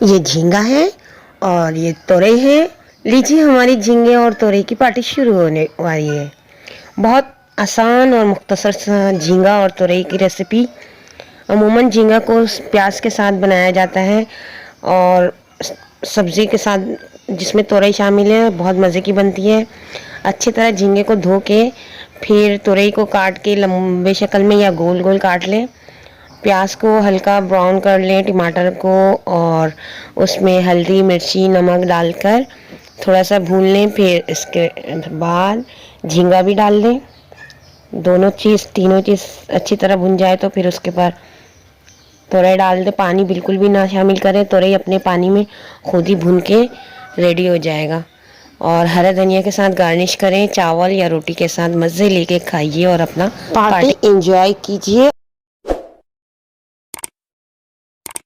ये झींगा है और ये तोरई है। लीजिए, हमारी झींगे और तोरई की पार्टी शुरू होने वाली है। बहुत आसान और मुख्तसर सा झींगा और तोरई की रेसिपी। अमूमन झींगा को प्याज के साथ बनाया जाता है और सब्ज़ी के साथ जिसमें तोरई शामिल है, बहुत मज़े की बनती है। अच्छी तरह झींगे को धो के फिर तोरई को काट के लंबे शक्ल में या गोल गोल काट लें। प्याज को हल्का ब्राउन कर लें, टमाटर को, और उसमें हल्दी मिर्ची नमक डालकर थोड़ा सा भून लें। फिर इसके बाद झींगा भी डाल दें। तीनों चीज़ अच्छी तरह भुन जाए तो फिर उसके बाद तोरई डाल दें। पानी बिल्कुल भी ना शामिल करें, तोरई अपने पानी में खुद ही भुन के रेडी हो जाएगा। और हरा धनिया के साथ गार्निश करें। चावल या रोटी के साथ मज़े लेके खाइए और अपना पार्टी एंजॉय कीजिए।